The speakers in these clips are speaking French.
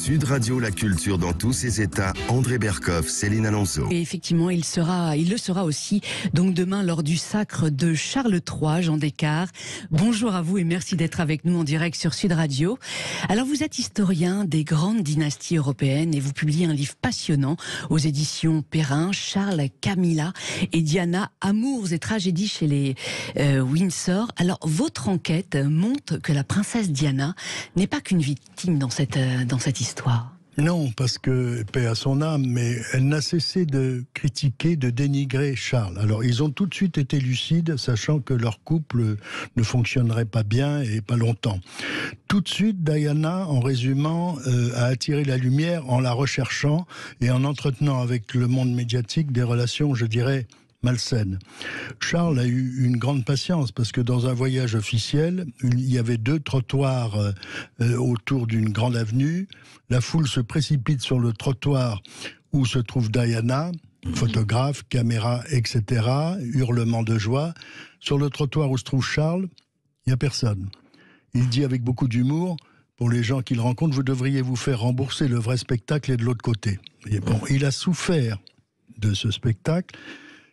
Sud Radio, la culture dans tous ses états. André Berkoff, Céline Alonso. Et effectivement, il le sera aussi donc demain lors du sacre de Charles III, Jean Descartes. Bonjour à vous et merci d'être avec nous en direct sur Sud Radio. Alors vous êtes historien des grandes dynasties européennes et vous publiez un livre passionnant aux éditions Perrin, Charles, Camilla et Diana, amours et tragédies chez les Windsor. Alors votre enquête montre que la princesse Diana n'est pas qu'une victime dans cette histoire. Non, parce que, paix à son âme, mais elle n'a cessé de critiquer, de dénigrer Charles. Alors, ils ont tout de suite été lucides, sachant que leur couple ne fonctionnerait pas bien et pas longtemps. Tout de suite, Diana, en résumant, a attiré la lumière en la recherchant et en entretenant avec le monde médiatique des relations, je dirais, malsaine. Charles a eu une grande patience parce que dans un voyage officiel, il y avait 2 trottoirs autour d'une grande avenue. La foule se précipite sur le trottoir où se trouve Diana, photographe, caméra, etc., hurlement de joie. Sur le trottoir où se trouve Charles, il n'y a personne. Il dit avec beaucoup d'humour, pour les gens qu'il rencontre, vous devriez vous faire rembourser, le vrai spectacle est de l'autre côté. Et bon, il a souffert de ce spectacle.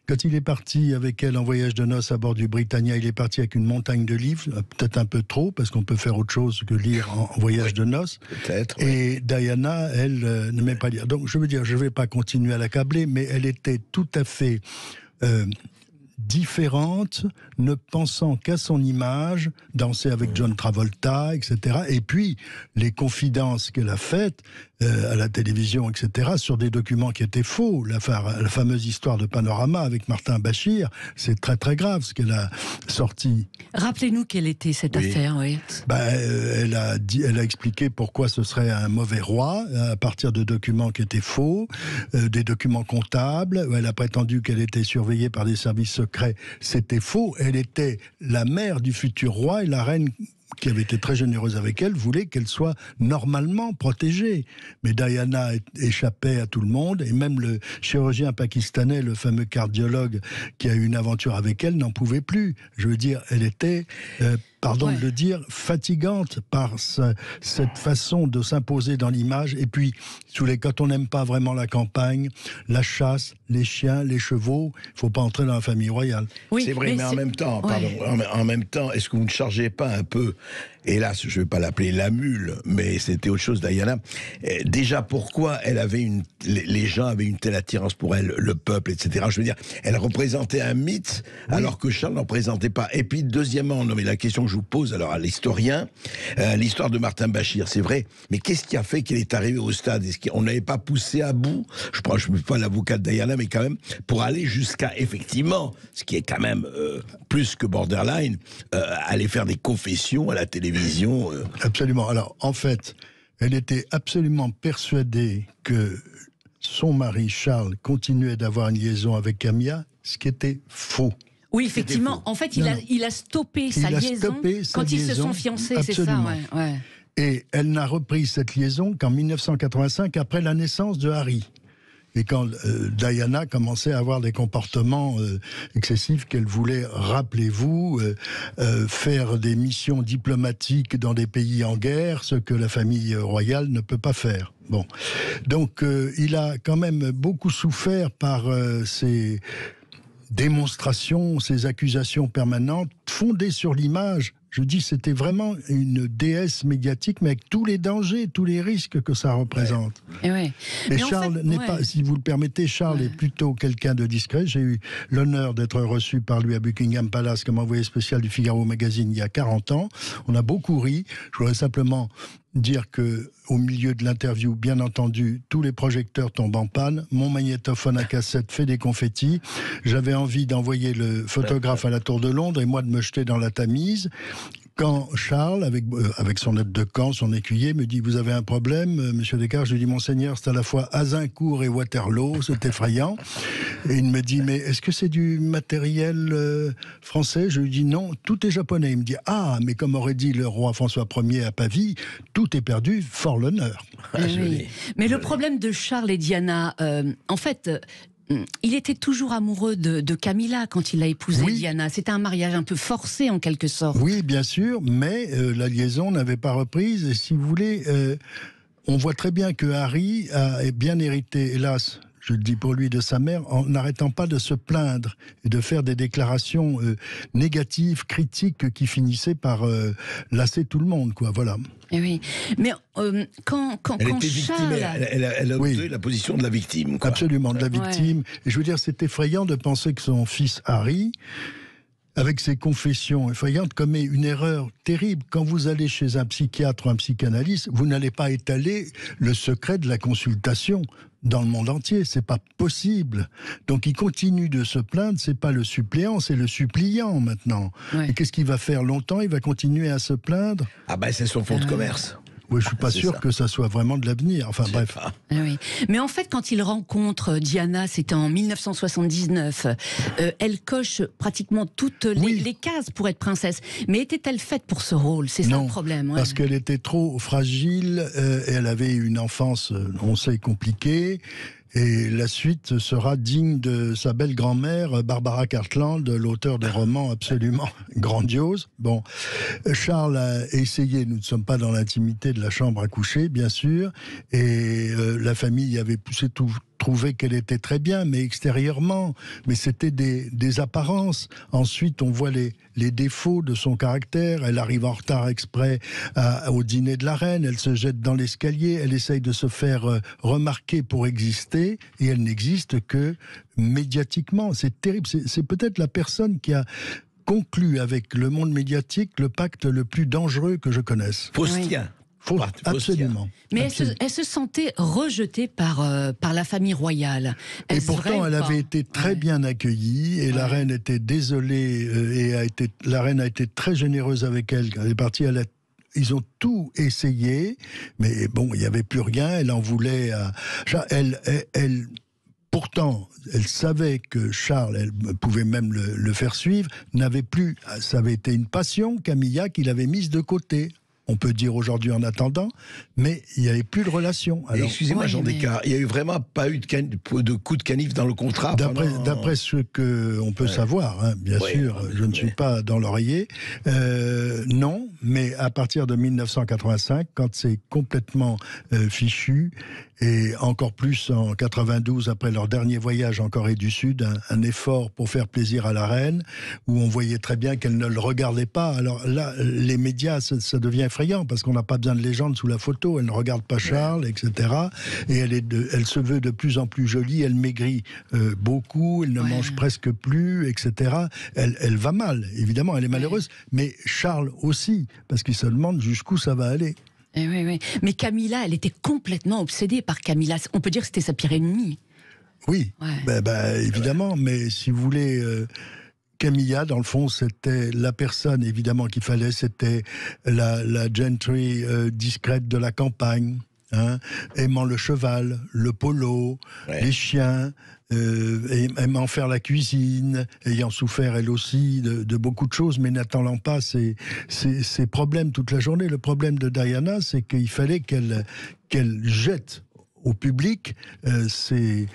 Quand il est parti avec elle en voyage de noces à bord du Britannia, il est parti avec une montagne de livres, peut-être un peu trop, parce qu'on peut faire autre chose que lire en voyage de noces. Peut-être. Et Diana, elle, n'aimait pas lire. Donc, je veux dire, je ne vais pas continuer à l'accabler, mais elle était tout à fait différente, ne pensant qu'à son image, danser avec John Travolta, etc. Et puis, les confidences qu'elle a faites à la télévision, etc., sur des documents qui étaient faux. La fameuse histoire de Panorama avec Martin Bachir, c'est très très grave ce qu'elle a sorti. Rappelez-nous quelle était cette affaire, oui. Elle a expliqué pourquoi ce serait un mauvais roi, à partir de documents qui étaient faux, des documents comptables. Elle a prétendu qu'elle était surveillée par des services secrets. C'était faux. Elle était la mère du futur roi et la reine, qui avait été très généreuse avec elle, voulait qu'elle soit normalement protégée. Mais Diana échappait à tout le monde, et même le chirurgien pakistanais, le fameux cardiologue qui a eu une aventure avec elle, n'en pouvait plus. Je veux dire, elle était, pardon de le dire, fatigante par cette façon de s'imposer dans l'image. Et puis, quand on n'aime pas vraiment la campagne, la chasse, les chiens, les chevaux, il ne faut pas entrer dans la famille royale. Oui, c'est vrai, mais en même temps, en même temps, est-ce que vous ne chargez pas un peu, hélas, je ne vais pas l'appeler la mule, mais c'était autre chose, Diana. Déjà, pourquoi les gens avaient une telle attirance pour elle, le peuple, etc. Je veux dire, elle représentait un mythe, alors que Charles n'en présentait pas. Et puis, deuxièmement, non, mais la question que je vous pose, alors à l'historien, l'histoire de Martin Bachir, c'est vrai, mais qu'est-ce qui a fait qu'elle est arrivée au stade? Est-ce qu'on n'avait pas poussé à bout, je ne suis pas l'avocat de Diana, mais quand même, pour aller jusqu'à, effectivement, ce qui est quand même plus que borderline, aller faire des confessions à la télévision. Absolument. Alors, en fait, elle était absolument persuadée que son mari, Charles, continuait d'avoir une liaison avec Camilla, ce qui était faux. Oui, effectivement. En fait, il a stoppé sa liaison quand ils se sont fiancés, absolument. C'est ça, ouais. Et elle n'a repris cette liaison qu'en 1985, après la naissance de Harry. Et quand Diana commençait à avoir des comportements excessifs qu'elle voulait, rappelez-vous, faire des missions diplomatiques dans des pays en guerre, ce que la famille royale ne peut pas faire. Bon, donc il a quand même beaucoup souffert par ces démonstrations, ces accusations permanentes fondées sur l'image. Je dis, c'était vraiment une déesse médiatique, mais avec tous les dangers, tous les risques que ça représente. Ouais. Et Charles n'est pas, si vous le permettez, Charles est plutôt quelqu'un de discret. J'ai eu l'honneur d'être reçu par lui à Buckingham Palace comme envoyé spécial du Figaro Magazine il y a 40 ans. On a beaucoup ri. Je voudrais simplement dire que, au milieu de l'interview, bien entendu, tous les projecteurs tombent en panne. Mon magnétophone à cassette fait des confettis. J'avais envie d'envoyer le photographe à la Tour de Londres et moi de me jeter dans la Tamise. Quand Charles, avec son aide de camp, son écuyer, me dit « Vous avez un problème, monsieur Descartes ?» Je lui dis « Monseigneur, c'est à la fois Azincourt et Waterloo, c'est effrayant. » Et il me dit « Mais est-ce que c'est du matériel français ?» Je lui dis « Non, tout est japonais. » Il me dit « Ah, mais comme aurait dit le roi François Ier à Pavie, tout est perdu, fort l'honneur. » Oui. Mais le problème de Charles et Diana, en fait... il était toujours amoureux de Camilla quand il a épousé Diana. C'était un mariage un peu forcé en quelque sorte. Oui, bien sûr, mais la liaison n'avait pas reprise. Et si vous voulez, on voit très bien que Harry a bien hérité, hélas, je le dis pour lui, de sa mère, en n'arrêtant pas de se plaindre et de faire des déclarations négatives, critiques, qui finissaient par lasser tout le monde, quoi. Voilà. Et oui, mais quand elle était victime, Charles... elle a obtenu la position de la victime, quoi. Absolument, de la victime. Et je veux dire, c'est effrayant de penser que son fils Harry, avec ses confessions effrayantes, commet une erreur terrible. Quand vous allez chez un psychiatre ou un psychanalyste, vous n'allez pas étaler le secret de la consultation dans le monde entier, c'est pas possible. Donc il continue de se plaindre, c'est pas le suppléant, c'est le suppliant maintenant. Ouais. Et qu'est-ce qu'il va faire longtemps? Il va continuer à se plaindre? Ah ben c'est son fonds de commerce. Oui, je suis pas sûr que ça soit vraiment de l'avenir. Enfin bref. Ah oui. Mais en fait, quand il rencontre Diana, c'était en 1979, elle coche pratiquement toutes les cases pour être princesse. Mais était-elle faite pour ce rôle? C'est ça le problème. Ouais. Parce qu'elle était trop fragile, et elle avait une enfance, on sait, compliquée. Et la suite sera digne de sa belle grand-mère, Barbara Cartland, l'auteur des romans absolument grandioses. Bon, Charles a essayé, nous ne sommes pas dans l'intimité de la chambre à coucher, bien sûr, et la famille avait poussé tout, trouvé qu'elle était très bien, mais extérieurement, mais c'était des apparences. Ensuite, on voit les défauts de son caractère. Elle arrive en retard exprès au dîner de la reine, elle se jette dans l'escalier, elle essaye de se faire remarquer pour exister, et elle n'existe que médiatiquement. C'est terrible, c'est peut-être la personne qui a conclu avec le monde médiatique le pacte le plus dangereux que je connaisse. Faustien. Absolument. Mais elle se sentait rejetée par la famille royale. Et pourtant, elle avait été très bien accueillie, et la reine était désolée, la reine a été très généreuse avec elle. Elle est partie à la... Ils ont tout essayé, mais bon, il n'y avait plus rien. Elle en voulait à... Pourtant, elle savait que Charles, elle pouvait même le faire suivre, n'avait plus... Ça avait été une passion, Camilla, qu'il avait mise de côté. On peut dire aujourd'hui en attendant, mais il n'y avait plus de relation. Excusez-moi, Jean Descartes, il n'y a eu vraiment pas eu de coup de canif dans le contrat? D'après ce qu'on peut savoir, hein, bien sûr, je ne suis pas dans l'oreiller, non, mais à partir de 1985, quand c'est complètement fichu, et encore plus en 92, après leur dernier voyage en Corée du Sud, un effort pour faire plaisir à la reine, où on voyait très bien qu'elle ne le regardait pas. Alors là, les médias, ça devient effrayant, parce qu'on n'a pas besoin de légende sous la photo. Elle ne regarde pas Charles, etc. Et elle se veut de plus en plus jolie, elle maigrit beaucoup, elle ne mange presque plus, etc. Elle va mal, évidemment, elle est malheureuse, mais Charles aussi, parce qu'il se demande jusqu'où ça va aller. Oui. Mais Camilla, elle était complètement obsédée par Camilla. On peut dire que c'était sa pire ennemie. Oui, évidemment, mais si vous voulez... Camilla, dans le fond, c'était la personne, évidemment, qu'il fallait. C'était la gentry discrète de la campagne, hein, aimant le cheval, le polo, les chiens, aimant faire la cuisine, ayant souffert, elle aussi, de beaucoup de choses, mais n'attendant pas ses problèmes toute la journée. Le problème de Diana, c'est qu'il fallait qu'elle jette au public ses...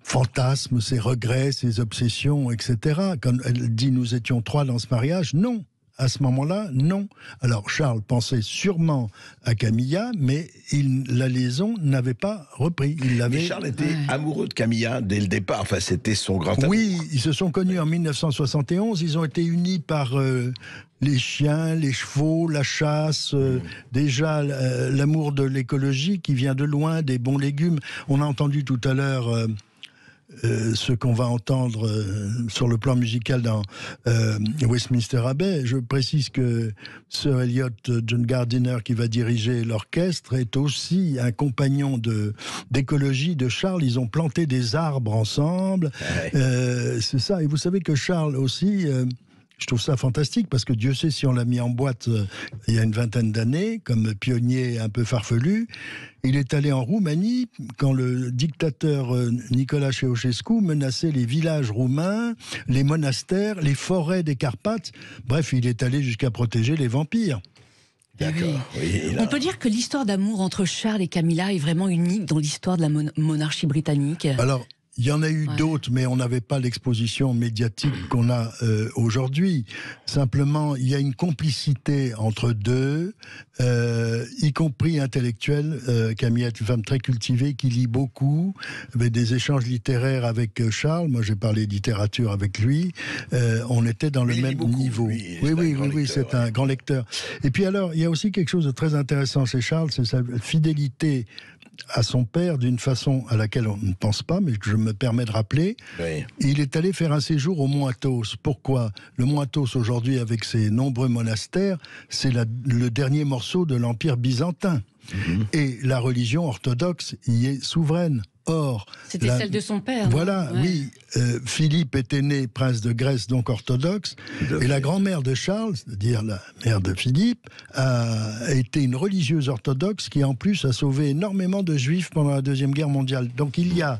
fantasmes, ses regrets, ses obsessions, etc. Quand elle dit « nous étions trois dans ce mariage », non. À ce moment-là, non. Alors Charles pensait sûrement à Camilla, mais la liaison n'avait pas repris. Mais Charles était amoureux de Camilla dès le départ. Enfin, c'était son grand amour. Oui, ils se sont connus en 1971. Ils ont été unis par les chiens, les chevaux, la chasse. Déjà, l'amour de l'écologie qui vient de loin, des bons légumes. On a entendu tout à l'heure... ce qu'on va entendre sur le plan musical dans Westminster Abbey. Je précise que Sir Elliot John Gardiner, qui va diriger l'orchestre, est aussi un compagnon d'écologie de Charles. Ils ont planté des arbres ensemble. C'est ça. Et vous savez que Charles aussi... je trouve ça fantastique, parce que Dieu sait si on l'a mis en boîte il y a une vingtaine d'années, comme pionnier un peu farfelu. Il est allé en Roumanie quand le dictateur Nicolae Ceausescu menaçait les villages roumains, les monastères, les forêts des Carpates. Bref, il est allé jusqu'à protéger les vampires. D'accord. On peut dire que l'histoire d'amour entre Charles et Camilla est vraiment unique dans l'histoire de la monarchie britannique. Alors, il y en a eu d'autres, mais on n'avait pas l'exposition médiatique qu'on a aujourd'hui. Simplement, il y a une complicité entre deux. y compris intellectuelle. Camilla est une femme très cultivée qui lit beaucoup, avait des échanges littéraires avec Charles. Moi, j'ai parlé de littérature avec lui. On était dans le même niveau. Oui, c'est un grand lecteur. Et puis alors, il y a aussi quelque chose de très intéressant chez Charles, c'est sa fidélité à son père d'une façon à laquelle on ne pense pas, mais que je me permets de rappeler. Oui. Il est allé faire un séjour au Mont Athos. Pourquoi ? Le Mont Athos, aujourd'hui, avec ses nombreux monastères, c'est le dernier morceau de l'Empire byzantin. Et la religion orthodoxe y est souveraine. Or, c'était celle de son père. Voilà, oui. Philippe était né prince de Grèce, donc orthodoxe. Et la grand-mère de Charles, c'est-à-dire la mère de Philippe, a été une religieuse orthodoxe qui, en plus, a sauvé énormément de juifs pendant la Deuxième Guerre mondiale. Donc il y a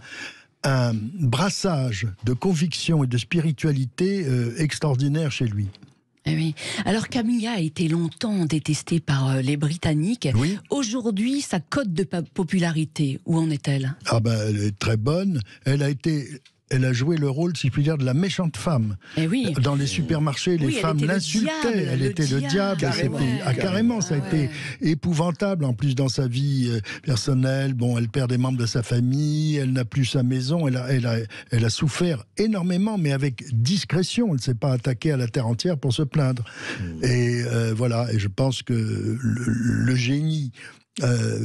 un brassage de conviction et de spiritualité extraordinaire chez lui. Oui. Alors Camilla a été longtemps détestée par les Britanniques. Oui. Aujourd'hui, sa cote de popularité, où en est-elle ? Elle est très bonne. Elle a joué le rôle, si je puis dire, de la méchante femme. Oui. Dans les supermarchés, les femmes l'insultaient. Elle était le diable. Carrément, ça a été épouvantable. En plus, dans sa vie personnelle, elle perd des membres de sa famille, elle n'a plus sa maison. Elle a souffert énormément, mais avec discrétion. Elle ne s'est pas attaquée à la terre entière pour se plaindre. Et voilà. Et je pense que le génie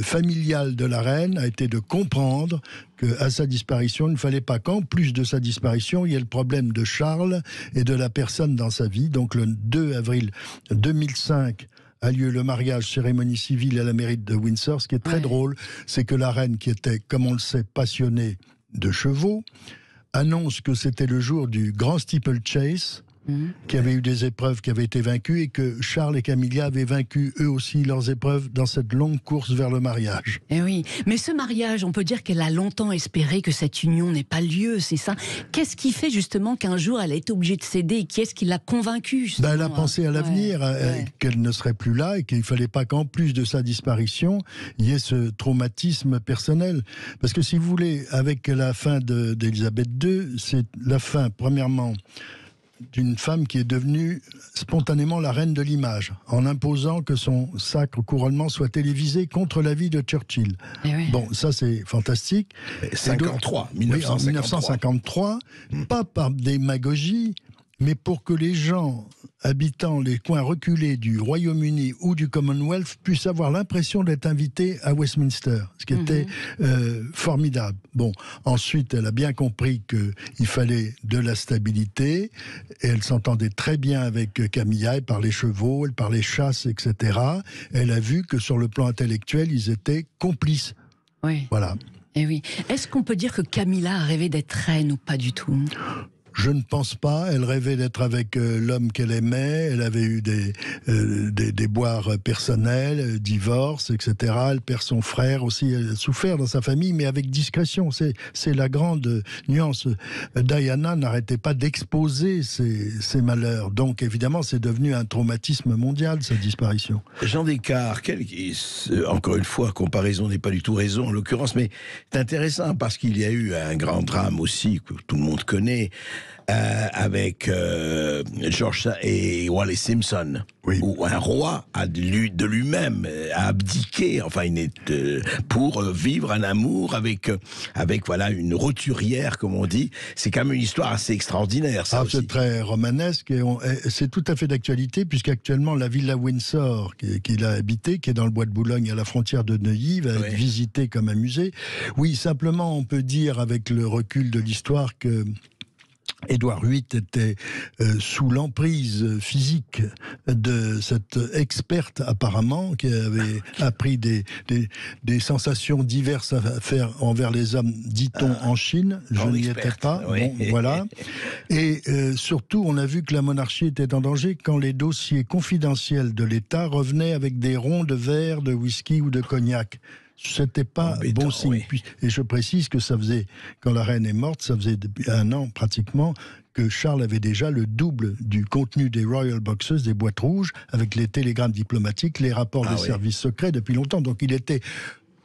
familial de la reine a été de comprendre qu'à sa disparition, il ne fallait pas qu'en plus de sa disparition, il y ait le problème de Charles et de la personne dans sa vie. Donc le 2 avril 2005 a lieu le mariage, cérémonie civile à la mairie de Windsor. Ce qui est très drôle, c'est que la reine, qui était, comme on le sait, passionnée de chevaux, annonce que c'était le jour du grand steeplechase, qui avait eu des épreuves qui avaient été vaincues, et que Charles et Camilla avaient vaincu eux aussi leurs épreuves dans cette longue course vers le mariage. Eh oui, mais ce mariage, on peut dire qu'elle a longtemps espéré que cette union n'ait pas lieu, c'est ça. Qu'est-ce qui fait justement qu'un jour elle est obligée de céder, et qui est-ce qui l'a convaincue ? Elle a pensé à l'avenir, qu'elle ne serait plus là, et qu'il ne fallait pas qu'en plus de sa disparition, il y ait ce traumatisme personnel. Parce que si vous voulez, avec la fin d'Élisabeth II, c'est la fin, premièrement, d'une femme qui est devenue spontanément la reine de l'image, en imposant que son sacre couronnement soit télévisé contre l'avis de Churchill. Bon, ça c'est fantastique. 1953. Oui, en 1953, pas par démagogie, mais pour que les gens habitant les coins reculés du Royaume-Uni ou du Commonwealth puissent avoir l'impression d'être invités à Westminster, ce qui était formidable. Bon, ensuite, elle a bien compris qu'il fallait de la stabilité, et elle s'entendait très bien avec Camilla. Elle parlait chevaux, elle parlait chasse, etc. Elle a vu que sur le plan intellectuel, ils étaient complices. Oui. Voilà. Et oui. Est-ce qu'on peut dire que Camilla a rêvé d'être reine ou pas du tout ? Je ne pense pas. Elle rêvait d'être avec l'homme qu'elle aimait. Elle avait eu des déboires personnels, divorce, etc. Elle perd son frère aussi. Elle a souffert dans sa famille, mais avec discrétion. C'est la grande nuance. Diana n'arrêtait pas d'exposer ses malheurs. Donc, évidemment, c'est devenu un traumatisme mondial, sa disparition. Jean Descartes, encore une fois, comparaison n'est pas du tout raison en l'occurrence, mais c'est intéressant parce qu'il y a eu un grand drame aussi, que tout le monde connaît, avec George et Wallis Simpson, où un roi de lui-même a abdiqué, pour vivre un amour avec voilà une roturière, comme on dit. C'est quand même une histoire assez extraordinaire, ça aussi. C'est très romanesque, et c'est tout à fait d'actualité, puisqu'actuellement la villa Windsor qu'il a habité, qui est dans le bois de Boulogne à la frontière de Neuilly, va être visitée comme un musée. Oui, simplement on peut dire avec le recul de l'histoire que Édouard VIII était sous l'emprise physique de cette experte apparemment, qui avait appris des sensations diverses à faire envers les hommes, dit-on, en Chine. Je n'y étais pas. Bon, voilà. Et surtout, on a vu que la monarchie était en danger quand les dossiers confidentiels de l'État revenaient avec des ronds de verre, de whisky ou de cognac. C'était pas bon signe. Et je précise que ça faisait, quand la reine est morte, ça faisait depuis 1 an pratiquement que Charles avait déjà le double du contenu des Royal Boxes, des boîtes rouges, avec les télégrammes diplomatiques, les rapports des services secrets depuis longtemps. Donc il était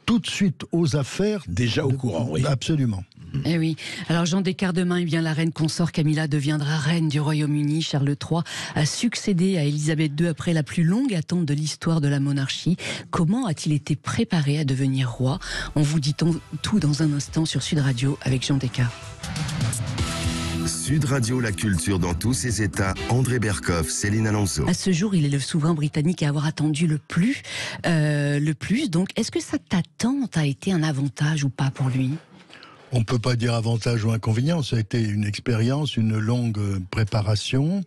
tout de suite aux affaires. Déjà au courant, oui. Absolument. Eh oui. Alors Jean Descartes demain, eh bien la reine consort Camilla deviendra reine du Royaume-Uni. Charles III a succédé à Élisabeth II après la plus longue attente de l'histoire de la monarchie. Comment a-t-il été préparé à devenir roi? On vous dit tout dans un instant sur Sud Radio avec Jean Descartes. Sud Radio, la culture dans tous ses états. André Berkoff, Céline Alonso. À ce jour, il est le souverain britannique à avoir attendu le plus. Donc, est-ce que cette attente a été un avantage ou pas pour lui? On ne peut pas dire avantage ou inconvénient, ça a été une expérience, une longue préparation.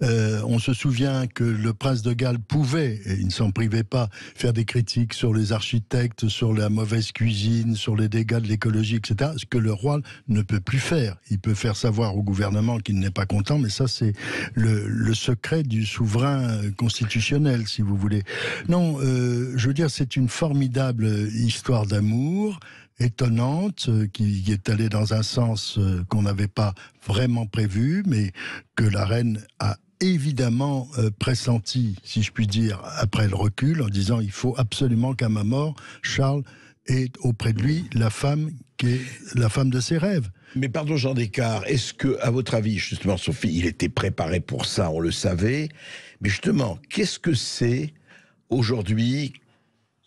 On se souvient que le prince de Galles pouvait, et il ne s'en privait pas, faire des critiques sur les architectes, sur la mauvaise cuisine, sur les dégâts de l'écologie, etc. Ce que le roi ne peut plus faire. Il peut faire savoir au gouvernement qu'il n'est pas content, mais ça c'est le secret du souverain constitutionnel, si vous voulez. Non, je veux dire, c'est une formidable histoire d'amour, étonnante, qui est allée dans un sens qu'on n'avait pas vraiment prévu, mais que la reine a évidemment pressenti, si je puis dire, après le recul, en disant il faut absolument qu'à ma mort, Charles ait auprès de lui la femme qui est la femme de ses rêves. Mais pardon Jean Descartes, est-ce que, à votre avis, justement, Sophie, il était préparé pour ça, on le savait, mais justement, qu'est-ce que c'est aujourd'hui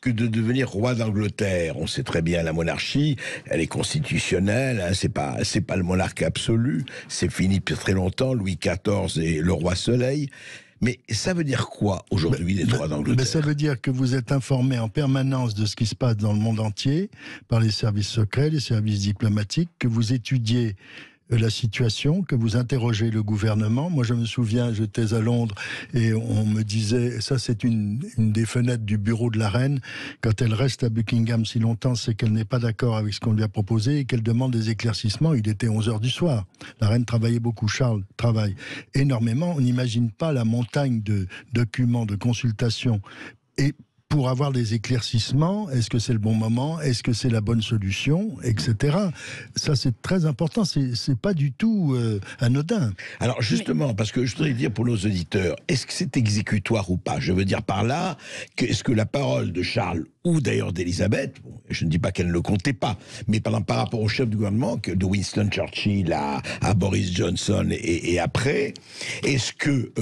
que de devenir roi d'Angleterre? On sait très bien, la monarchie, elle est constitutionnelle, hein, c'est pas le monarque absolu, c'est fini depuis très longtemps, Louis XIV et le roi Soleil. Mais ça veut dire quoi aujourd'hui d'être roi d'Angleterre? Ça veut dire que vous êtes informé en permanence de ce qui se passe dans le monde entier, par les services secrets, les services diplomatiques, que vous étudiez la situation, que vous interrogez le gouvernement. Moi, je me souviens, j'étais à Londres et on me disait, ça c'est une des fenêtres du bureau de la reine, quand elle reste à Buckingham si longtemps, c'est qu'elle n'est pas d'accord avec ce qu'on lui a proposé et qu'elle demande des éclaircissements. Il était 11h du soir. La reine travaillait beaucoup, Charles travaille énormément. On n'imagine pas la montagne de documents, de consultations. Et pour avoir des éclaircissements, est-ce que c'est le bon moment, est-ce que c'est la bonne solution, etc. Ça, c'est très important, c'est pas du tout anodin. Alors justement, parce que je voudrais dire pour nos auditeurs, est-ce que c'est exécutoire ou pas? Je veux dire par là, est-ce que la parole de Charles, ou d'ailleurs d'Élisabeth, bon, je ne dis pas qu'elle ne le comptait pas, mais par rapport au chef du gouvernement, de Winston Churchill à Boris Johnson et après, est-ce que,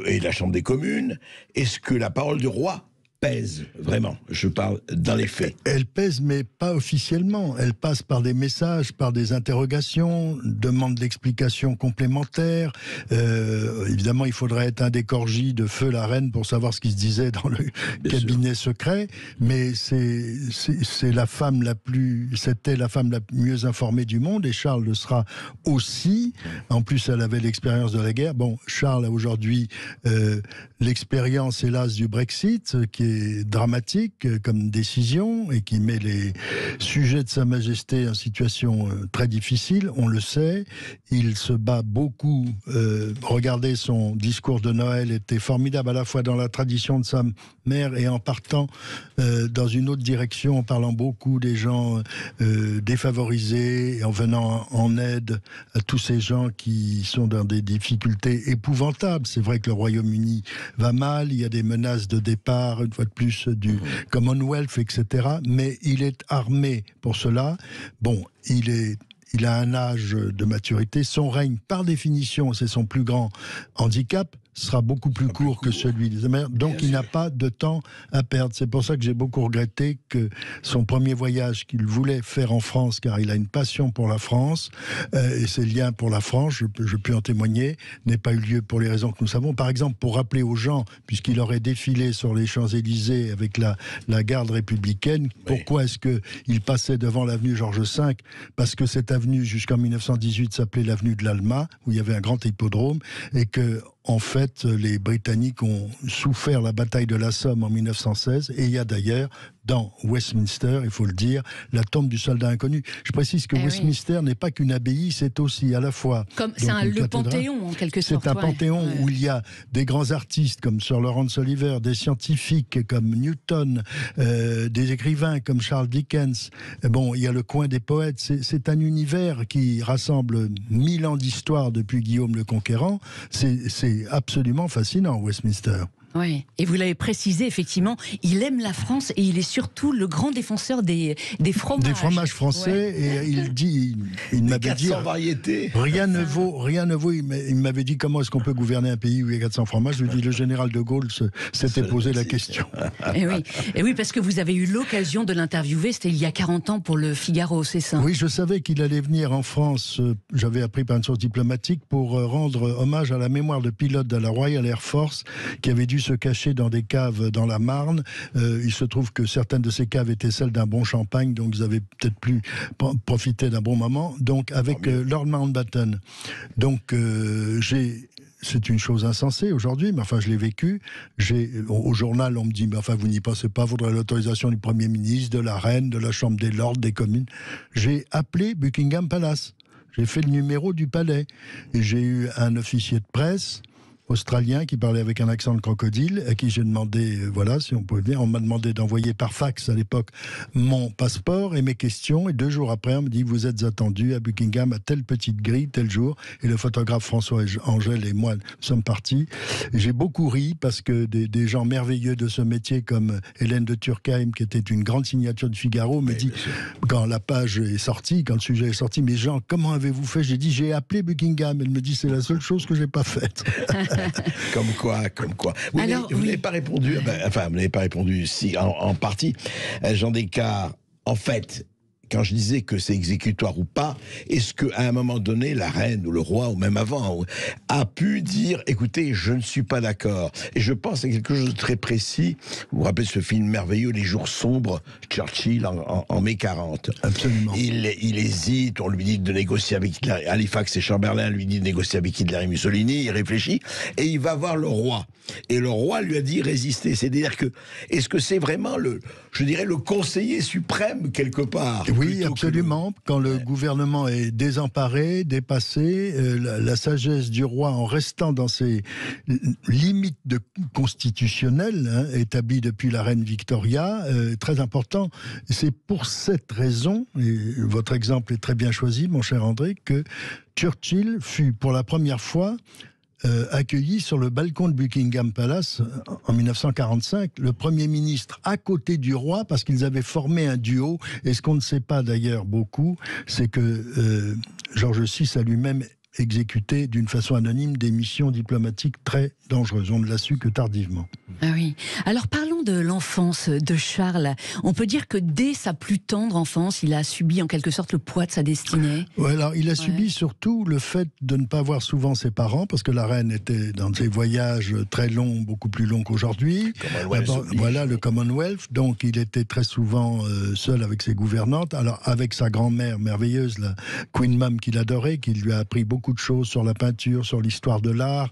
et la Chambre des communes, est-ce que la parole du roi pèse, vraiment, je parle dans les faits? Elle pèse, mais pas officiellement. Elle passe par des messages, par des interrogations, demande d'explications complémentaires. Évidemment, il faudrait être un des corgis de feu la reine pour savoir ce qui se disait dans le cabinet secret, mais c'était la femme la mieux informée du monde, et Charles le sera aussi. En plus, elle avait l'expérience de la guerre. Bon, Charles a aujourd'hui l'expérience, hélas, du Brexit, qui est dramatique comme décision et qui met les sujets de Sa Majesté en situation très difficile, on le sait. Il se bat beaucoup. Regardez, son discours de Noël était formidable, à la fois dans la tradition de sa mère et en partant dans une autre direction, en parlant beaucoup des gens défavorisés et en venant en aide à tous ces gens qui sont dans des difficultés épouvantables. C'est vrai que le Royaume-Uni va mal, il y a des menaces de départ, une fois de plus, du Commonwealth, etc. Mais il est armé pour cela. Bon, il a un âge de maturité. Son règne, par définition, c'est son plus grand handicap, sera beaucoup plus court que celui des Américains. Donc il n'a pas de temps à perdre. C'est pour ça que j'ai beaucoup regretté que son premier voyage qu'il voulait faire en France, car il a une passion pour la France, et ses liens pour la France, je peux en témoigner, n'ait pas eu lieu pour les raisons que nous savons. Par exemple, pour rappeler aux gens, puisqu'il aurait défilé sur les Champs-Élysées avec la garde républicaine, pourquoi est-ce qu'il passait devant l'avenue Georges V? Parce que cette avenue, jusqu'en 1918, s'appelait l'avenue de l'Alma, où il y avait un grand hippodrome, et que en fait, les Britanniques ont souffert la bataille de la Somme en 1916, et il y a d'ailleurs, dans Westminster, il faut le dire, la tombe du soldat inconnu. Je précise que Westminster n'est pas qu'une abbaye, c'est aussi à la fois... C'est le Panthéon, en quelque sorte. C'est un panthéon où il y a des grands artistes comme Sir Laurence Olivier, des scientifiques comme Newton, des écrivains comme Charles Dickens. Bon, il y a le coin des poètes. C'est un univers qui rassemble 1000 ans d'histoire depuis Guillaume le Conquérant. C'est absolument fascinant, Westminster. Oui, et vous l'avez précisé, effectivement, il aime la France et il est surtout le grand défenseur des fromages. Des fromages français, et il m'avait dit... 400 variétés. Rien ne vaut. Il m'avait dit comment est-ce qu'on peut gouverner un pays où il y a 400 fromages. Je lui ai dit, le général de Gaulle s'était posé la question. Et oui, parce que vous avez eu l'occasion de l'interviewer, c'était il y a 40 ans pour le Figaro, c'est ça? Oui, je savais qu'il allait venir en France, j'avais appris par une source diplomatique, pour rendre hommage à la mémoire de pilotes de la Royal Air Force qui avaient dû se cacher dans des caves dans la Marne. Il se trouve que certaines de ces caves étaient celles d'un bon champagne, donc ils avaient peut-être plus profité d'un bon moment. Donc avec Lord Mountbatten. Donc c'est une chose insensée aujourd'hui, mais enfin je l'ai vécu. Au journal, on me dit, mais enfin vous n'y passez pas, faudrait l'autorisation du Premier ministre, de la Reine, de la Chambre des Lords, des communes. J'ai appelé Buckingham Palace. J'ai fait le numéro du palais. Et j'ai eu un officier de presse australien qui parlait avec un accent de crocodile, à qui j'ai demandé, si on pouvait venir. On m'a demandé d'envoyer par fax à l'époque mon passeport et mes questions, et 2 jours après on me dit, vous êtes attendu à Buckingham à telle petite grille, tel jour, et le photographe François Angèle et moi sommes partis. Et j'ai beaucoup ri parce que des gens merveilleux de ce métier comme Hélène de Turckheim, qui était une grande signature du Figaro, me dit, quand la page est sortie, quand le sujet est sorti, mais Jean, comment avez-vous fait? J'ai dit, j'ai appelé Buckingham. Elle me dit, c'est la seule chose que j'ai pas faite. Comme quoi. Oui, alors, vous n'avez pas répondu, vous n'avez pas répondu, si, en partie. Jean Descartes, en fait, quand je disais que c'est exécutoire ou pas, est-ce qu'à un moment donné, la reine ou le roi, ou même avant, a pu dire, écoutez, je ne suis pas d'accord. Et je pense à quelque chose de très précis. Vous vous rappelez ce film merveilleux, Les Jours Sombres, Churchill en mai 40. Absolument. Il hésite, on lui dit de négocier avec Hitler. Halifax et Chamberlain lui dit de négocier avec Hitler et Mussolini, il réfléchit, et il va voir le roi. Et le roi lui a dit résister. C'est-à-dire que, est-ce que c'est vraiment le conseiller suprême quelque part? Oui, absolument. Quand le gouvernement est désemparé, dépassé, la sagesse du roi, en restant dans ses limites constitutionnelles, établies depuis la reine Victoria, très important. C'est pour cette raison, et votre exemple est très bien choisi, mon cher André, que Churchill fut pour la première fois accueilli sur le balcon de Buckingham Palace en 1945, le Premier ministre à côté du roi, parce qu'ils avaient formé un duo. Et ce qu'on ne sait pas d'ailleurs beaucoup, c'est que George VI a lui-même exécuté d'une façon anonyme des missions diplomatiques très dangereuses. On ne l'a su que tardivement. Ah oui. Alors parlons de l'enfance de Charles. On peut dire que dès sa plus tendre enfance, il a subi en quelque sorte le poids de sa destinée. Ouais, alors il a subi surtout le fait de ne pas voir souvent ses parents, parce que la reine était dans ses voyages très longs, beaucoup plus longs qu'aujourd'hui. Le Commonwealth. Donc il était très souvent seul avec ses gouvernantes. Alors avec sa grand-mère merveilleuse, la Queen Mum qu'il adorait, qui lui a appris beaucoup de choses sur la peinture, sur l'histoire de l'art.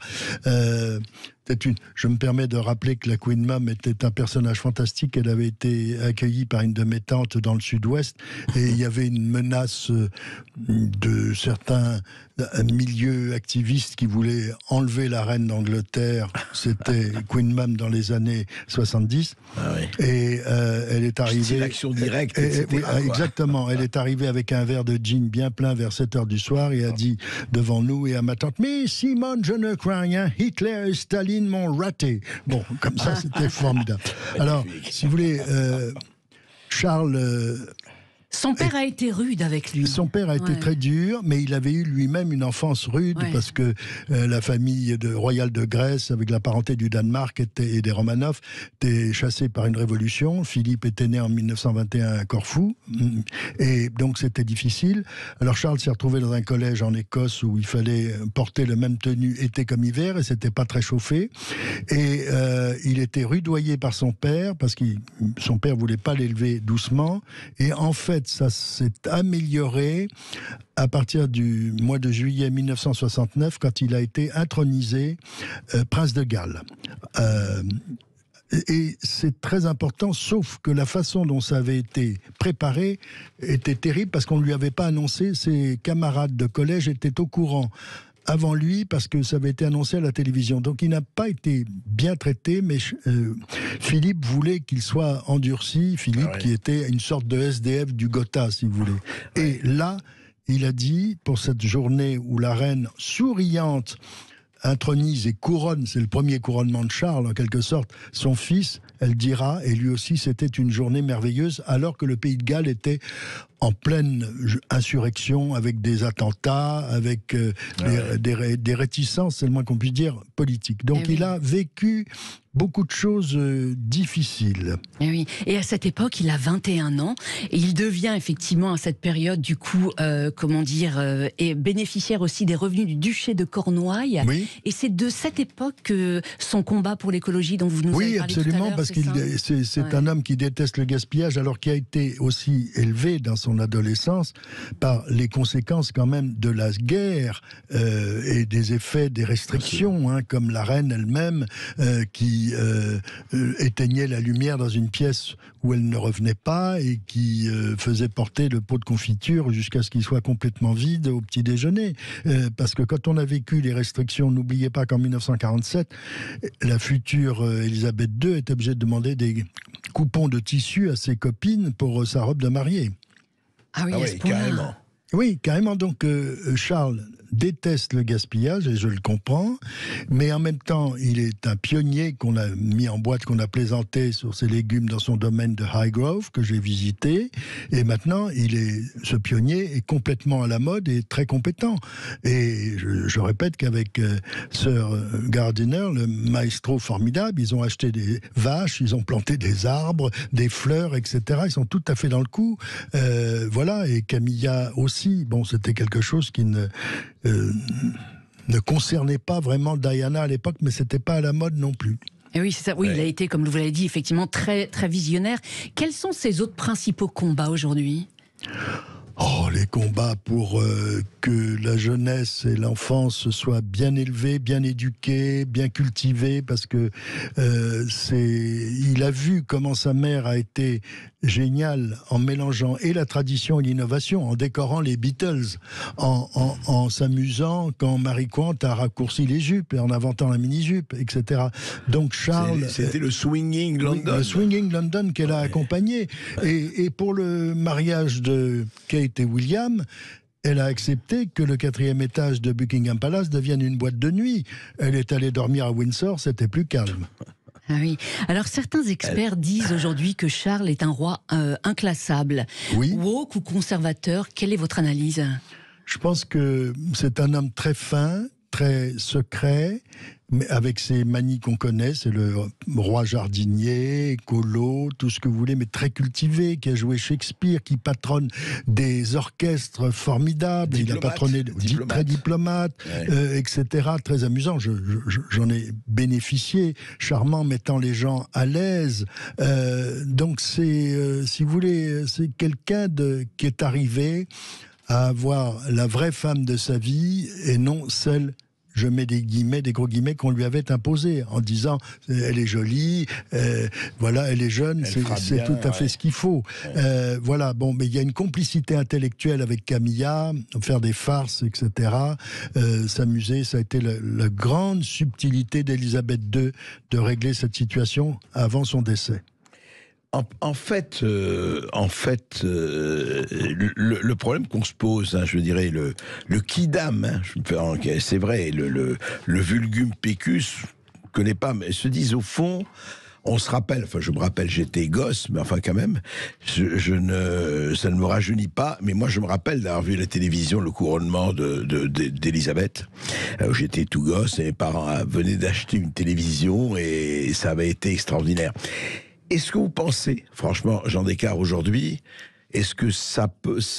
Je me permets de rappeler que la Queen Mum était un personnage fantastique. Elle avait été accueillie par une de mes tantes dans le sud-ouest, et il y avait une menace de certains milieux activistes qui voulaient enlever la reine d'Angleterre. C'était Queen Mum dans les années 70. Ah oui. Et elle est arrivée... C'est l'action directe, exactement. Elle est arrivée avec un verre de gin bien plein vers 7h du soir et a dit devant nous et à ma tante, mais Simone, je ne crois rien, Hitler et Staline m'ont raté. Bon, comme ça, c'était formidable. Alors, si vous voulez, Charles... Son père a été rude avec lui. Son père a été très dur, mais il avait eu lui-même une enfance rude, parce que la famille royale de Grèce, avec la parenté du Danemark et des Romanov, était chassée par une révolution. Philippe était né en 1921 à Corfou, et donc c'était difficile. Alors Charles s'est retrouvé dans un collège en Écosse où il fallait porter le même tenue été comme hiver, et c'était pas très chauffé. Et il était rudoyé par son père, parce que son père voulait pas l'élever doucement. Et en fait, ça s'est amélioré à partir du mois de juillet 1969, quand il a été intronisé prince de Galles. Et c'est très important, sauf que la façon dont ça avait été préparé était terrible, parce qu'on ne lui avait pas annoncé. Ses camarades de collège étaient au courant avant lui, parce que ça avait été annoncé à la télévision. Donc il n'a pas été bien traité, mais Philippe voulait qu'il soit endurci. Philippe, qui était une sorte de SDF du Gotha, si vous voulez. Et là, il a dit, pour cette journée où la reine souriante intronise et couronne, c'est le premier couronnement de Charles en quelque sorte, son fils, elle dira, et lui aussi c'était une journée merveilleuse, alors que le pays de Galles était en pleine insurrection, avec des attentats, avec des réticences, c'est le moins qu'on puisse dire, politiques. Donc il a vécu beaucoup de choses difficiles. Et oui. Et à cette époque, il a 21 ans et il devient effectivement à cette période du coup, et bénéficiaire aussi des revenus du duché de Cornouailles. Oui. Et c'est de cette époque que son combat pour l'écologie dont vous nous avez parlé tout à l'heure. Oui, absolument, parce que c'est un homme qui déteste le gaspillage, alors qu'il a été aussi élevé dans son adolescence par les conséquences quand même de la guerre et des effets des restrictions, comme la reine elle-même qui éteignait la lumière dans une pièce où elle ne revenait pas et qui faisait porter le pot de confiture jusqu'à ce qu'il soit complètement vide au petit déjeuner. Parce que quand on a vécu les restrictions, n'oubliez pas qu'en 1947, la future Élisabeth II est obligée de demander des coupons de tissu à ses copines pour sa robe de mariée. Ah oui, carrément. Oui, carrément. Donc Charles déteste le gaspillage, et je le comprends, mais en même temps, il est un pionnier qu'on a mis en boîte, qu'on a plaisanté sur ses légumes dans son domaine de Highgrove, que j'ai visité, et maintenant, ce pionnier est complètement à la mode et très compétent. Et je répète qu'avec Sir Gardiner, le maestro formidable, ils ont acheté des vaches, ils ont planté des arbres, des fleurs, etc. Ils sont tout à fait dans le coup. Voilà, et Camilla aussi, bon, c'était quelque chose qui ne concernait pas vraiment Diana à l'époque, mais c'était pas à la mode non plus. Et oui, c'est ça. Oui, il a été, comme vous l'avez dit, effectivement très, très visionnaire. Quels sont ses autres principaux combats aujourd'hui ? Les combats pour que la jeunesse et l'enfance soient bien élevés, bien éduqués, bien cultivés, parce que il a vu comment sa mère a été géniale en mélangeant et la tradition et l'innovation, en décorant les Beatles, en s'amusant quand Marie Quant a raccourci les jupes et en inventant la mini-jupe, etc. Donc Charles... C'était le Swinging London. Le Swinging London qu'elle a accompagné. Et pour le mariage de Kate et William, elle a accepté que le 4e étage de Buckingham Palace devienne une boîte de nuit. Elle est allée dormir à Windsor, c'était plus calme. Ah oui. Alors certains experts disent aujourd'hui que Charles est un roi inclassable. Oui. Woke ou conservateur, quelle est votre analyse ? Je pense que c'est un homme très fin, très secret, mais avec ses manies qu'on connaît, c'est le roi jardinier, écolo, tout ce que vous voulez, mais très cultivé, qui a joué Shakespeare, qui patronne des orchestres formidables, il a patronné, très diplomate, etc., très amusant, j'en ai bénéficié, charmant, mettant les gens à l'aise, donc c'est, si vous voulez, c'est quelqu'un qui est arrivé à avoir la vraie femme de sa vie et non celle, je mets des guillemets, des gros guillemets, qu'on lui avait imposés en disant elle est jolie, voilà, elle est jeune, c'est tout à fait ce qu'il faut. Voilà, bon, mais il y a une complicité intellectuelle avec Camilla, faire des farces, etc. S'amuser, ça a été la grande subtilité d'Élisabeth II de régler cette situation avant son décès. En fait, le problème qu'on se pose, je dirais, le quidam, c'est vrai, le vulgum pecus, on ne connaît pas, mais se disent au fond, on se rappelle, enfin je me rappelle, j'étais gosse, mais enfin quand même, ça ne me rajeunit pas, mais moi je me rappelle d'avoir vu à la télévision le couronnement d'Élisabeth. J'étais tout gosse, et mes parents venaient d'acheter une télévision, et ça avait été extraordinaire. Est-ce que vous pensez, franchement, Jean Descartes, aujourd'hui, est-ce que ça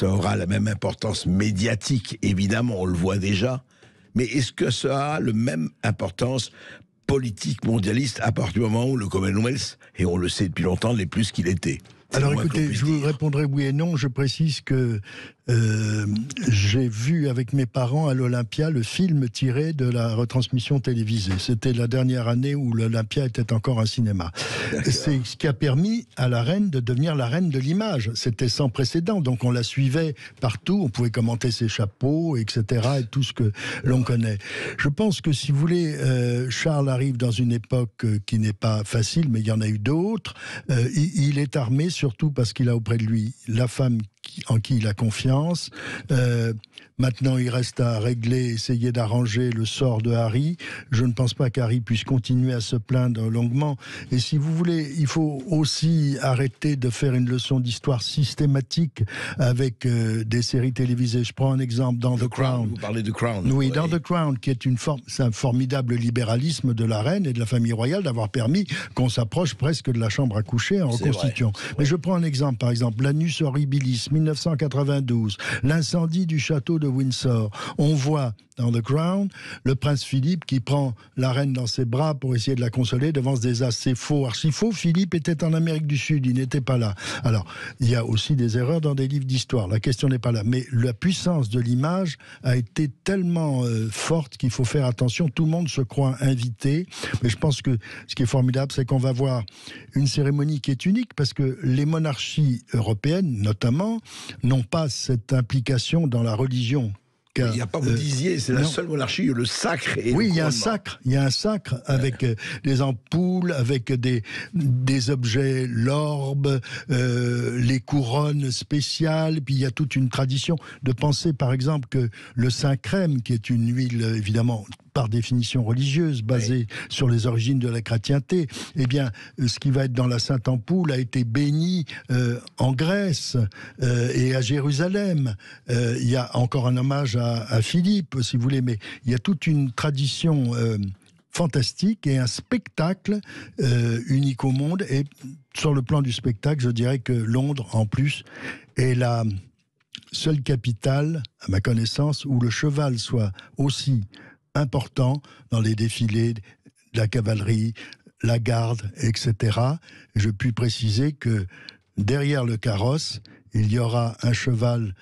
aura la même importance médiatique ? Évidemment, on le voit déjà. Mais est-ce que ça aura la même importance politique mondialiste à partir du moment où le Commonwealth, et on le sait depuis longtemps, n'est plus ce qu'il était ? Alors écoutez, je vous répondrai oui et non. Je précise que j'ai vu avec mes parents à l'Olympia le film tiré de la retransmission télévisée. C'était la dernière année où l'Olympia était encore un cinéma. C'est ce qui a permis à la reine de devenir la reine de l'image. C'était sans précédent, donc on la suivait partout, on pouvait commenter ses chapeaux, etc., et tout ce que l'on connaît. Je pense que si vous voulez, Charles arrive dans une époque qui n'est pas facile, mais il y en a eu d'autres. Il est armé surtout parce qu'il a auprès de lui la femme en qui il a confiance, Maintenant, il reste à régler, essayer d'arranger le sort de Harry. Je ne pense pas qu'Harry puisse continuer à se plaindre longuement. Et si vous voulez, il faut aussi arrêter de faire une leçon d'histoire systématique avec des séries télévisées. Je prends un exemple dans The Crown. Vous parlez de Crown. Oui, dans The Crown, qui est c'est un formidable libéralisme de la reine et de la famille royale d'avoir permis qu'on s'approche presque de la chambre à coucher en reconstituant. Mais je prends un exemple, par exemple, l'Annus Horribilis, 1992, l'incendie du château de Windsor. On voit dans The Crown le prince Philippe qui prend la reine dans ses bras pour essayer de la consoler devant ce désastre. C'est faux, archi faux. Philippe était en Amérique du Sud, il n'était pas là. Alors, il y a aussi des erreurs dans des livres d'histoire. La question n'est pas là. Mais la puissance de l'image a été tellement forte qu'il faut faire attention. Tout le monde se croit invité. Mais je pense que ce qui est formidable, c'est qu'on va voir une cérémonie qui est unique parce que les monarchies européennes, notamment, n'ont pas cette implication dans la religion. Il n'y a pas, vous disiez, c'est la seule monarchie où le sacre est. Oui, il y a un sacre avec des ampoules, avec des objets, l'orbe, les couronnes spéciales, puis il y a toute une tradition de penser, par exemple, que le Saint-Crème, qui est une huile, évidemment, par définition religieuse, basée sur les origines de la chrétienté, eh bien, ce qui va être dans la Sainte Ampoule a été béni en Grèce et à Jérusalem. Il y a encore un hommage à Philippe, si vous voulez, mais il y a toute une tradition fantastique et un spectacle unique au monde. Et sur le plan du spectacle, je dirais que Londres, en plus, est la seule capitale, à ma connaissance, où le cheval soit aussi important dans les défilés de la cavalerie, la garde, etc. Je puis préciser que derrière le carrosse, il y aura un cheval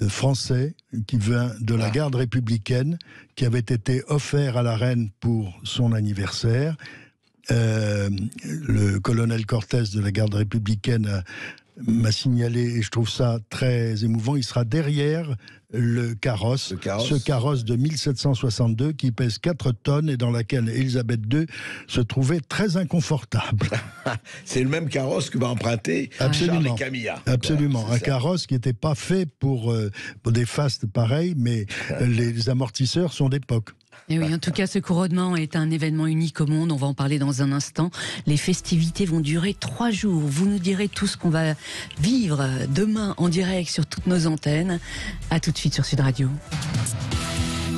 français qui vient de la garde républicaine, qui avait été offert à la reine pour son anniversaire. Le colonel Cortés de la garde républicaine m'a signalé, et je trouve ça très émouvant, il sera derrière le carrosse, ce carrosse de 1762 qui pèse 4 tonnes et dans laquelle Élisabeth II se trouvait très inconfortable. C'est le même carrosse que va emprunter Charles et Camilla. Absolument, un carrosse qui n'était pas fait pour des fastes pareils, mais les amortisseurs sont d'époque. Et oui, en tout cas, ce couronnement est un événement unique au monde. On va en parler dans un instant. Les festivités vont durer 3 jours. Vous nous direz tout ce qu'on va vivre demain en direct sur toutes nos antennes. À tout de suite sur Sud Radio.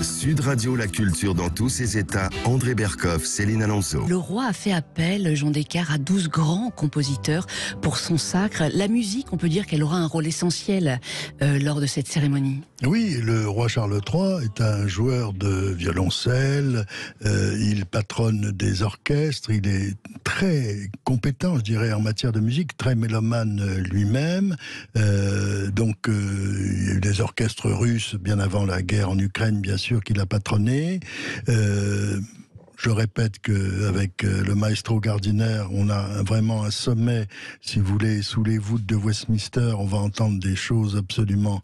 Sud Radio, la culture dans tous ses états. André Berkoff, Céline Alonso. Le roi a fait appel, Jean Descartes, à 12 grands compositeurs pour son sacre. La musique, on peut dire qu'elle aura un rôle essentiel lors de cette cérémonie. Oui, le roi Charles III est un joueur de violoncelle, il patronne des orchestres, il est très compétent, je dirais, en matière de musique, très mélomane lui-même. Donc, il y a eu des orchestres russes bien avant la guerre en Ukraine, bien sûr, qu'il a patronné. Je répète qu'avec le maestro Gardiner, on a vraiment un sommet, si vous voulez, sous les voûtes de Westminster. On va entendre des choses absolument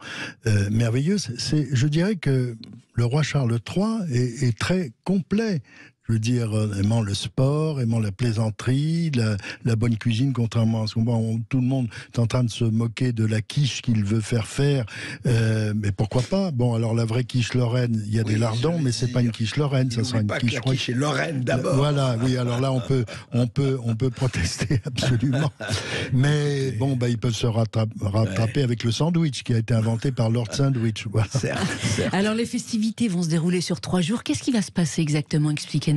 merveilleuses. Je dirais que le roi Charles III est très complet. Je veux dire, aimant le sport, aimant la plaisanterie, la bonne cuisine, contrairement à ce qu'on voit, tout le monde est en train de se moquer de la quiche qu'il veut faire. Mais pourquoi pas? Bon, alors la vraie quiche lorraine, il y a des lardons, mais c'est pas une quiche lorraine, ça sera une quiche. La quiche est lorraine d'abord. Voilà, oui. Alors là, on peut protester absolument. Mais bon, ils peuvent se rattraper avec le sandwich qui a été inventé par Lord Sandwich. Voilà. Certes. Alors les festivités vont se dérouler sur 3 jours. Qu'est-ce qui va se passer exactement? Expliquez-nous.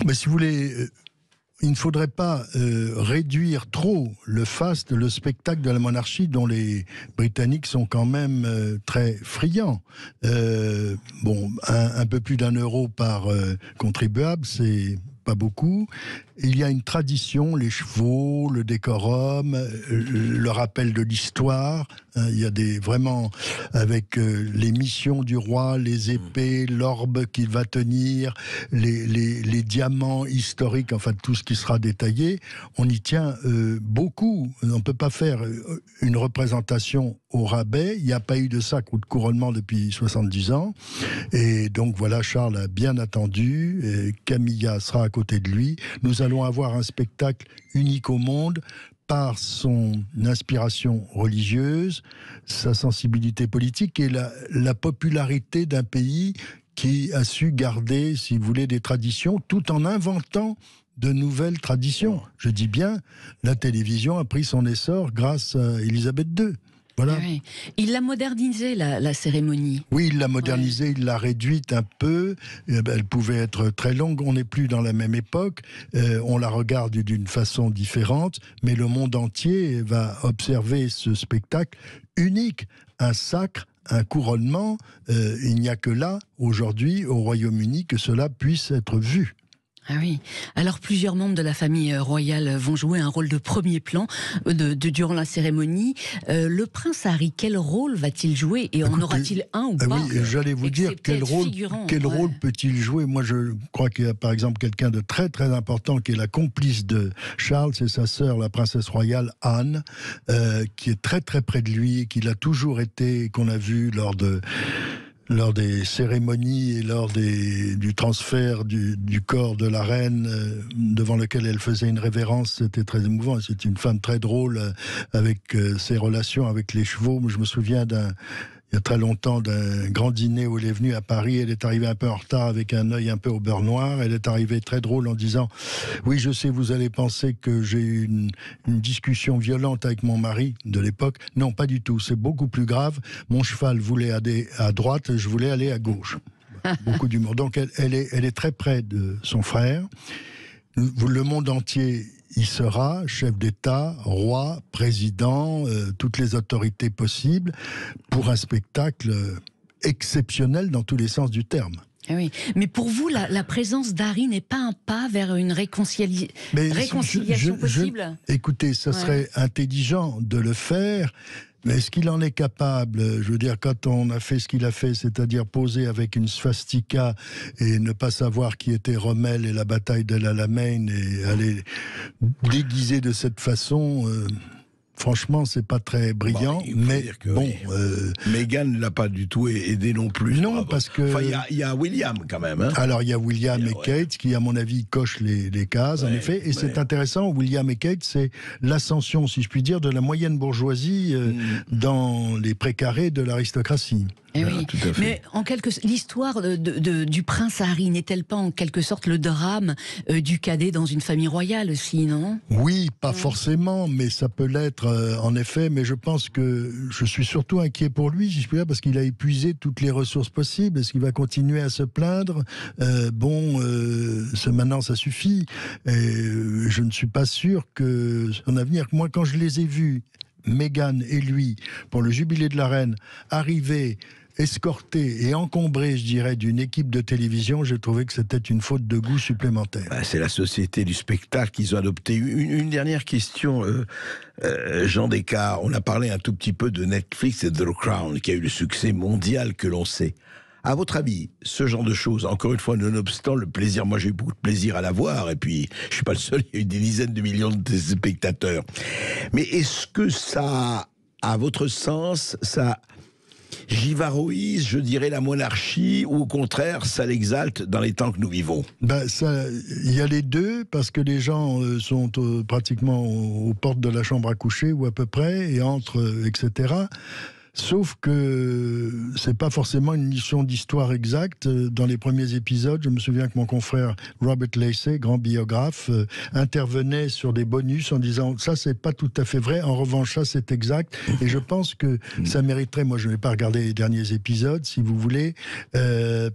Mais si vous voulez, il ne faudrait pas réduire trop le faste, le spectacle de la monarchie dont les Britanniques sont quand même très friands. Un peu plus d'€1 par contribuable, c'est pas beaucoup. Il y a une tradition, les chevaux, le décorum, le rappel de l'histoire. Il y a vraiment, avec les missions du roi, les épées, l'orbe qu'il va tenir, les diamants historiques, enfin tout ce qui sera détaillé, on y tient beaucoup. On ne peut pas faire une représentation au rabais. Il n'y a pas eu de sacre ou de couronnement depuis 70 ans. Et donc voilà, Charles a bien attendu. Et Camilla sera à côté de lui. Nous allons avoir un spectacle unique au monde, par son inspiration religieuse, sa sensibilité politique et la popularité d'un pays qui a su garder, si vous voulez, des traditions, tout en inventant de nouvelles traditions. Je dis bien, la télévision a pris son essor grâce à Élisabeth II. Voilà. Oui. Il l'a modernisé, la cérémonie. Oui, il l'a modernisée, il l'a réduite un peu. Elle pouvait être très longue. On n'est plus dans la même époque. On la regarde d'une façon différente. Mais le monde entier va observer ce spectacle unique. Un sacre, un couronnement. Il n'y a que là, aujourd'hui, au Royaume-Uni, que cela puisse être vu. Ah oui. Alors plusieurs membres de la famille royale vont jouer un rôle de premier plan durant la cérémonie. Le prince Harry, quel rôle va-t-il jouer et en aura-t-il un ou pas? Oui, j'allais vous dire quel rôle peut-il jouer. Moi, je crois qu'il y a par exemple quelqu'un de très très important qui est la complice de Charles, c'est sa sœur, la princesse royale Anne, qui est très très près de lui, qui l'a toujours été, qu'on a vu lors des cérémonies et lors du transfert du corps de la reine devant lequel elle faisait une révérence. C'était très émouvant. C'est une femme très drôle avec ses relations avec les chevaux. Je me souviens il y a très longtemps d'un grand dîner où elle est venue à Paris. Elle est arrivée un peu en retard avec un œil un peu au beurre noir. Elle est arrivée très drôle en disant « Oui, je sais, vous allez penser que j'ai eu une discussion violente avec mon mari de l'époque. Non, pas du tout. C'est beaucoup plus grave. Mon cheval voulait aller à droite, je voulais aller à gauche. » Beaucoup d'humour. Donc elle est très près de son frère. Le monde entier y sera, chef d'État, roi, président, toutes les autorités possibles, pour un spectacle exceptionnel dans tous les sens du terme. Oui, mais pour vous, la présence d'Harry n'est pas un pas vers une réconciliation possible? Écoutez, ça serait intelligent de le faire. Mais est-ce qu'il en est capable? Je veux dire, quand on a fait ce qu'il a fait, c'est-à-dire poser avec une swastika et ne pas savoir qui était Rommel et la bataille d'El Alamein et aller déguiser de cette façon... Franchement, c'est pas très brillant, mais bon. Meghan ne l'a pas du tout aidé non plus. Non, parce que. Enfin, il y a William quand même. Hein. Alors, il y a William et Kate qui, à mon avis, cochent les cases, en effet. Et c'est intéressant. William et Kate, c'est l'ascension, si je puis dire, de la moyenne bourgeoisie dans les précarés de l'aristocratie. Eh oui. Tout à fait. Mais l'histoire du prince Harry n'est-elle pas en quelque sorte le drame du cadet dans une famille royale aussi, non? Oui, pas forcément, mais ça peut l'être en effet. Mais je pense que je suis surtout inquiet pour lui, si je puis dire, parce qu'il a épuisé toutes les ressources possibles. Est-ce qu'il va continuer à se plaindre? Maintenant ça suffit. Et je ne suis pas sûr que son avenir. Moi, quand je les ai vus, Meghan et lui, pour le jubilé de la reine, arriver escorté et encombré, je dirais, d'une équipe de télévision, j'ai trouvé que c'était une faute de goût supplémentaire. C'est la société du spectacle qu'ils ont adopté. Une dernière question, Jean Descartes. On a parlé un tout petit peu de Netflix et de The Crown, qui a eu le succès mondial que l'on sait. À votre avis, ce genre de choses, encore une fois, nonobstant le plaisir, moi j'ai eu beaucoup de plaisir à la voir, et puis je suis pas le seul, il y a eu des dizaines de millions de spectateurs. Mais est-ce que ça, à votre sens, ça givaroïse, je dirais, la monarchie, ou au contraire, ça l'exalte dans les temps que nous vivons? Il y a les deux, parce que les gens sont pratiquement aux portes de la chambre à coucher, ou à peu près, et entrent, etc. Sauf que c'est pas forcément une mission d'histoire exacte. Dans les premiers épisodes, je me souviens que mon confrère Robert Lacey, grand biographe, intervenait sur des bonus en disant ça c'est pas tout à fait vrai, en revanche ça c'est exact. Et je pense que ça mériterait, moi je n'ai pas regardé les derniers épisodes si vous voulez,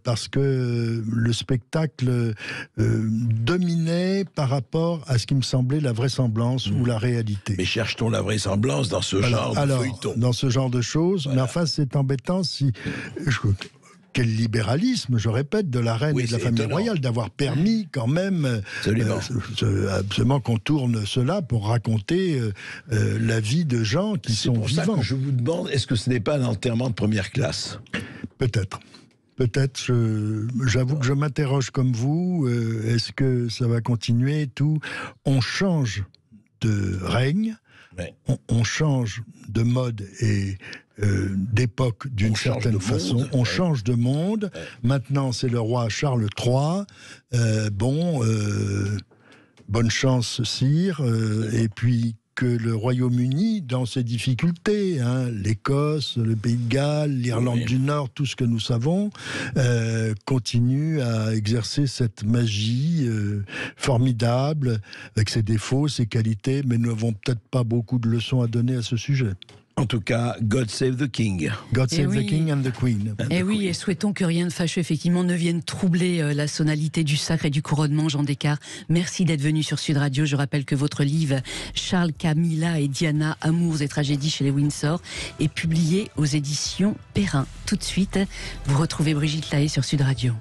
parce que le spectacle dominait par rapport à ce qui me semblait la vraisemblance ou la réalité. Mais cherche-t-on la vraisemblance dans ce genre de feuilleton? Dans ce genre de choses. Voilà. Mais enfin, c'est embêtant si... Quel libéralisme, je répète, de la reine et de la famille royale, d'avoir permis quand même absolument qu'on tourne cela pour raconter la vie de gens qui sont vivants. C'est pour ça que je vous demande, est-ce que ce n'est pas un enterrement de première classe? Peut-être. Peut-être, j'avoue que je m'interroge comme vous, est-ce que ça va continuer tout? On change de règne, on change de mode et d'époque d'une certaine façon. On change de monde. Maintenant, c'est le roi Charles III. Bonne chance, sire. Et puis, que le Royaume-Uni, dans ses difficultés, l'Écosse, le Pays de Galles, l'Irlande du Nord, tout ce que nous savons, continue à exercer cette magie formidable, avec ses défauts, ses qualités, mais nous n'avons peut-être pas beaucoup de leçons à donner à ce sujet. En tout cas, God Save the King. God Save the King and the Queen. Et oui, et souhaitons que rien de fâcheux, effectivement, ne vienne troubler la sonalité du sacre et du couronnement. Jean Descartes, merci d'être venu sur Sud Radio. Je rappelle que votre livre, Charles, Camilla et Diana, Amours et tragédies chez les Windsor, est publié aux éditions Perrin. Tout de suite, vous retrouvez Brigitte Lahaie sur Sud Radio.